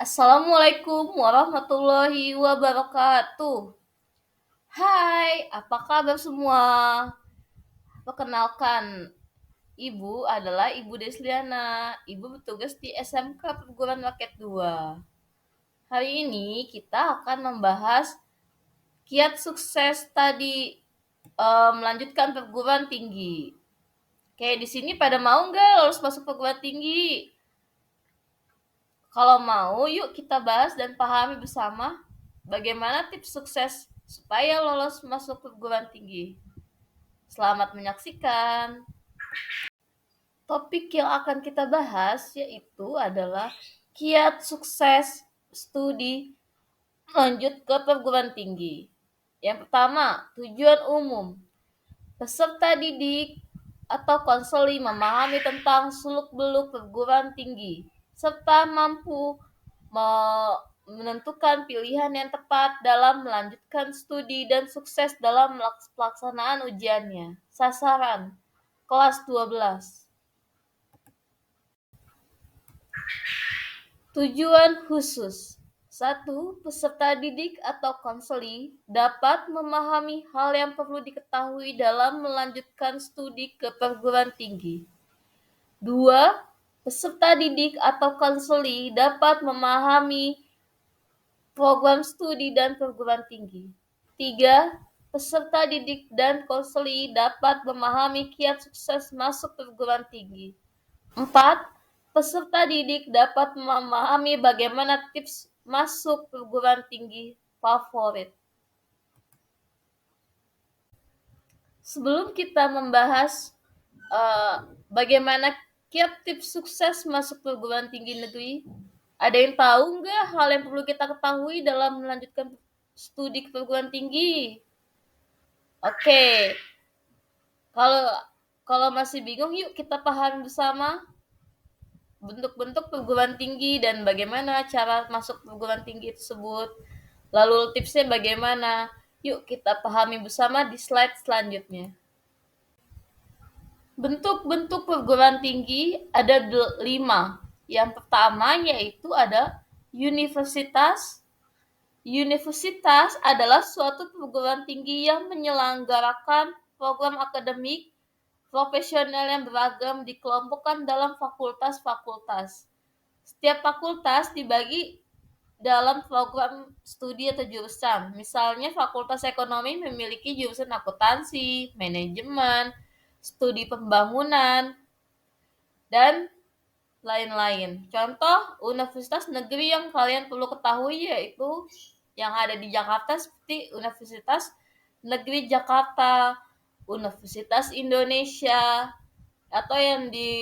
Assalamualaikum warahmatullahi wabarakatuh. Hai, apa kabar semua? Perkenalkan, Ibu adalah Ibu Desliana. Ibu bertugas di SMK Perguruan Rakyat 2. Hari ini kita akan membahas kiat sukses tadi melanjutkan perguruan tinggi. Kayak di sini pada mau nggak lulus masuk perguruan tinggi? Kalau mau, yuk kita bahas dan pahami bersama bagaimana tips sukses supaya lolos masuk perguruan tinggi. Selamat menyaksikan. Topik yang akan kita bahas yaitu adalah kiat sukses studi lanjut ke perguruan tinggi. Yang pertama, tujuan umum. Peserta didik atau konseli memahami tentang seluk-beluk perguruan tinggi serta mampu menentukan pilihan yang tepat dalam melanjutkan studi dan sukses dalam pelaksanaan ujiannya. Sasaran kelas 12. Tujuan khusus. 1. Peserta didik atau konseli dapat memahami hal yang perlu diketahui dalam melanjutkan studi ke perguruan tinggi. 2. Peserta didik atau konseli dapat memahami program studi dan perguruan tinggi. 3. Peserta didik dan konseli dapat memahami kiat sukses masuk perguruan tinggi. 4. Peserta didik dapat memahami bagaimana tips masuk perguruan tinggi favorit. Sebelum kita membahas bagaimana kiat tips sukses masuk perguruan tinggi negeri, ada yang tahu nggak hal yang perlu kita ketahui dalam melanjutkan studi ke perguruan tinggi? Oke, kalau masih bingung, yuk kita pahami bersama bentuk-bentuk perguruan tinggi dan bagaimana cara masuk perguruan tinggi tersebut. Lalu tipsnya bagaimana? Yuk kita pahami bersama di slide selanjutnya. Bentuk-bentuk perguruan tinggi ada 5. Yang pertama yaitu ada universitas. Universitas adalah suatu perguruan tinggi yang menyelenggarakan program akademik profesional yang beragam dikelompokkan dalam fakultas-fakultas. Setiap fakultas dibagi dalam program studi atau jurusan. Misalnya Fakultas Ekonomi memiliki jurusan akuntansi, manajemen, studi pembangunan, dan lain-lain. Contoh universitas negeri yang kalian perlu ketahui yaitu yang ada di Jakarta seperti Universitas Negeri Jakarta, Universitas Indonesia, atau yang di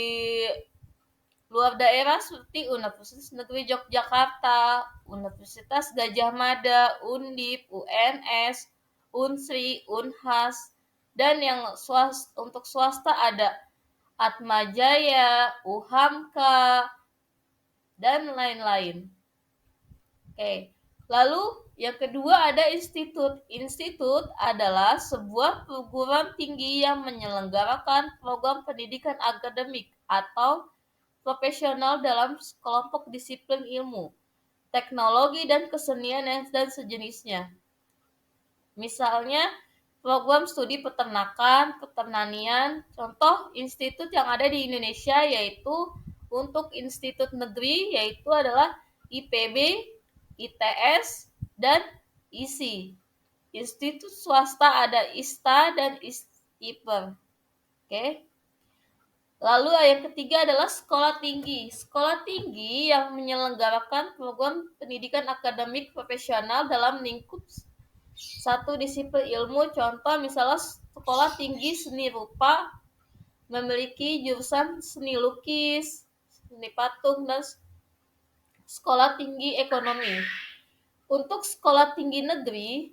luar daerah seperti Universitas Negeri Yogyakarta, Universitas Gadjah Mada, Undip, UNS, Unsri, Unhas, dan yang untuk swasta ada Atmajaya, UHAMKA, dan lain-lain. Oke. Lalu yang kedua ada institut. Institut adalah sebuah perguruan tinggi yang menyelenggarakan program pendidikan akademik atau profesional dalam kelompok disiplin ilmu, teknologi dan kesenian dan sejenisnya. Misalnya program studi peternakan, pertanian. Contoh institut yang ada di Indonesia yaitu untuk institut negeri yaitu adalah IPB, ITS, dan ISI. Institut swasta ada ISTA dan IPER. Oke. Lalu yang ketiga adalah sekolah tinggi. Sekolah tinggi yang menyelenggarakan program pendidikan akademik profesional dalam lingkup satu disiplin ilmu. Contoh misalnya sekolah tinggi seni rupa memiliki jurusan seni lukis, seni patung, dan sekolah tinggi ekonomi. Untuk sekolah tinggi negeri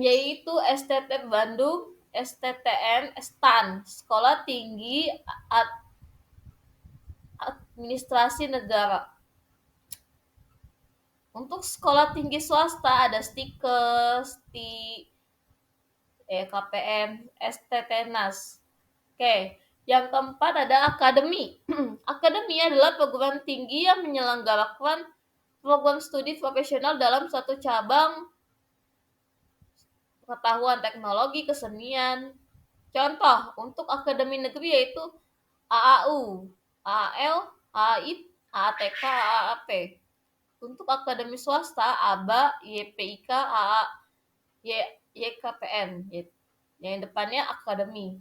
yaitu STT Bandung, STTN, STAN, Sekolah Tinggi Administrasi Negara. Untuk sekolah tinggi swasta ada STIKES, KPM, STTNAS. Oke, Yang keempat ada akademi. Akademi adalah perguruan tinggi yang menyelenggarakan program studi profesional dalam satu cabang pengetahuan teknologi kesenian. Contoh untuk akademi negeri yaitu AAU, AAL, AAIT, AATK, AAP. Untuk akademi swasta ABA, YPIK, AA, YKPN. Yang depannya akademi.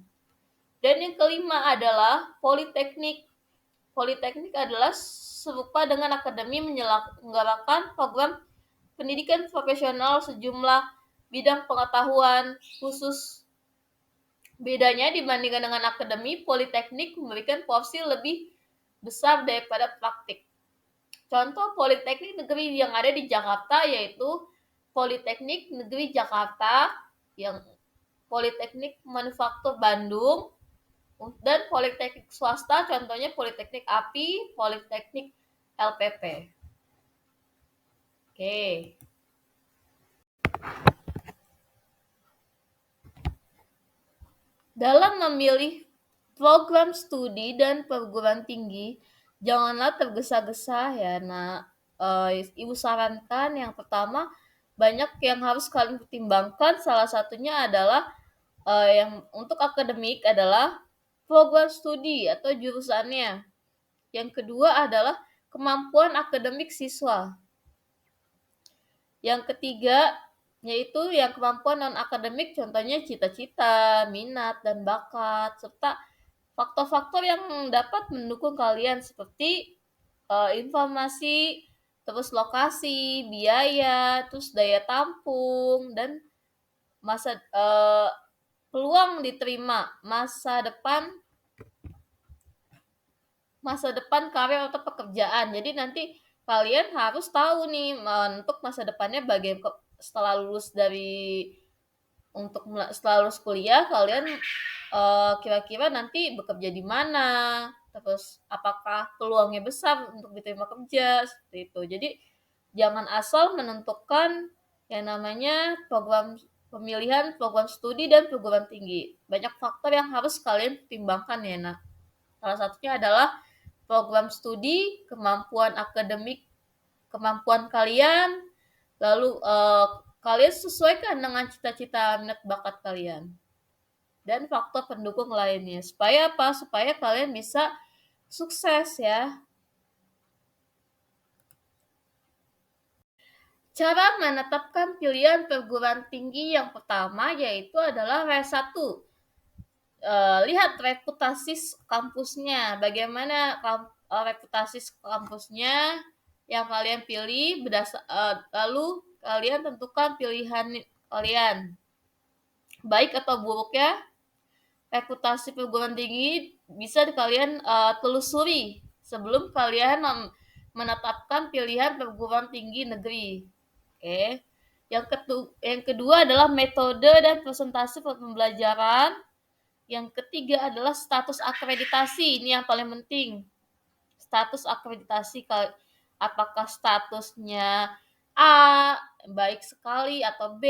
Dan yang kelima adalah politeknik. Politeknik adalah serupa dengan akademi menyelenggarakan program pendidikan profesional sejumlah bidang pengetahuan khusus. Bedanya dibandingkan dengan akademi, politeknik memberikan porsi lebih besar daripada praktik. Contoh politeknik negeri yang ada di Jakarta yaitu Politeknik Negeri Jakarta, yang Politeknik Manufaktur Bandung, dan politeknik swasta contohnya Politeknik API, Politeknik LPP. Oke. Dalam memilih program studi dan perguruan tinggi, janganlah tergesa-gesa ya. Nah, Ibu sarankan yang pertama banyak yang harus kalian pertimbangkan. Salah satunya adalah yang untuk akademik adalah program studi atau jurusannya. Yang kedua adalah kemampuan akademik siswa. Yang ketiga yaitu yang kemampuan non-akademik, contohnya cita-cita, minat, dan bakat, serta faktor-faktor yang dapat mendukung kalian seperti informasi, terus lokasi, biaya, terus daya tampung, dan masa peluang diterima, masa depan karir atau pekerjaan. Jadi nanti kalian harus tahu nih untuk masa depannya bagaimana setelah lulus setelah lulus kuliah kalian kira-kira nanti bekerja di mana, terus apakah peluangnya besar untuk diterima kerja seperti itu. Jadi jangan asal menentukan yang namanya pemilihan program studi dan perguruan tinggi. Banyak faktor yang harus kalian pertimbangkan ya, Nak. Salah satunya adalah program studi, kemampuan akademik, kemampuan kalian, lalu kalian sesuaikan dengan cita-cita minat bakat kalian. Dan faktor pendukung lainnya. Supaya apa? Supaya kalian bisa sukses ya. Cara menetapkan pilihan perguruan tinggi yang pertama yaitu adalah R1. Lihat reputasi kampusnya. Bagaimana reputasi kampusnya yang kalian pilih, lalu kalian tentukan pilihan kalian. Baik atau buruknya reputasi perguruan tinggi bisa kalian telusuri sebelum kalian menetapkan pilihan perguruan tinggi negeri. Oke. Yang kedua adalah metode dan presentasi pembelajaran. Yang ketiga adalah status akreditasi. Ini yang paling penting. Status akreditasi, apakah statusnya A, baik sekali, atau B,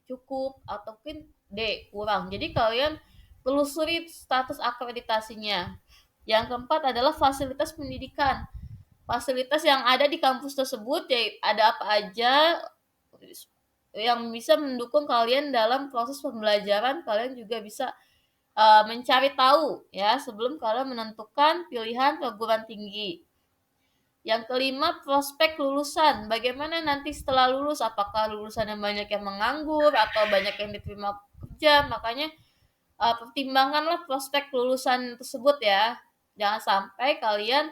cukup, ataupun D, kurang. Jadi kalian telusuri status akreditasinya. Yang keempat adalah fasilitas pendidikan. Fasilitas yang ada di kampus tersebut, ya ada apa aja yang bisa mendukung kalian dalam proses pembelajaran. Kalian juga bisa mencari tahu ya sebelum kalian menentukan pilihan perguruan tinggi. Yang kelima, prospek lulusan. Bagaimana nanti setelah lulus, apakah lulusan yang banyak yang menganggur atau banyak yang diterima kerja. Makanya pertimbangkanlah prospek lulusan tersebut ya. Jangan sampai kalian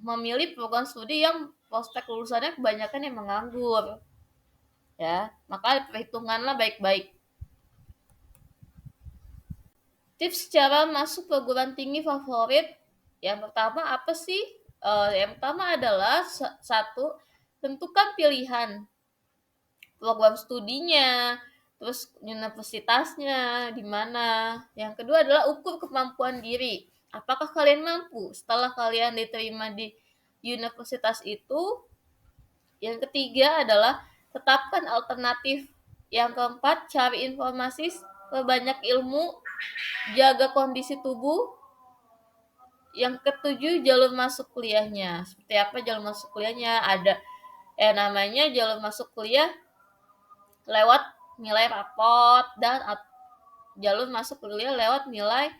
memilih program studi yang prospek lulusannya kebanyakan yang menganggur. Ya, maka perhitunganlah baik-baik. Tips cara masuk perguruan tinggi favorit. Yang pertama apa sih? Yang pertama adalah satu, tentukan pilihan program studinya, terus universitasnya di mana. Yang kedua adalah ukur kemampuan diri. Apakah kalian mampu setelah kalian diterima di universitas itu? Yang ketiga adalah tetapkan alternatif. Yang keempat, cari informasi, perbanyak ilmu. jaga kondisi tubuh. Yang ketujuh, jalur masuk kuliahnya. Seperti apa jalur masuk kuliahnya? Ada namanya jalur masuk kuliah lewat nilai rapot dan jalur masuk kuliah lewat nilai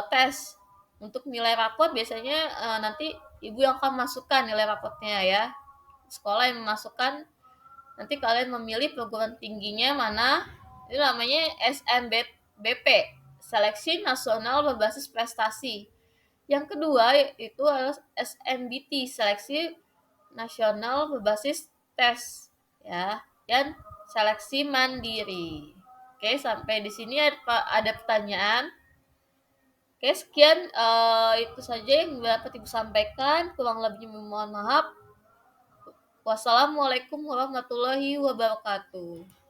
tes. Untuk nilai rapot biasanya nanti ibu yang akan masukkan nilai rapotnya ya. Sekolah yang memasukkan, nanti kalian memilih perguruan tingginya mana. Itu namanya SNBP, Seleksi Nasional Berbasis Prestasi. Yang kedua itu adalah SNBT, Seleksi Nasional Berbasis Tes ya, dan seleksi mandiri. Oke, sampai di sini ada pertanyaan. Oke, sekian itu saja yang dapat Ibu sampaikan. Kurang lebihnya mohon maaf. Wassalamualaikum warahmatullahi wabarakatuh.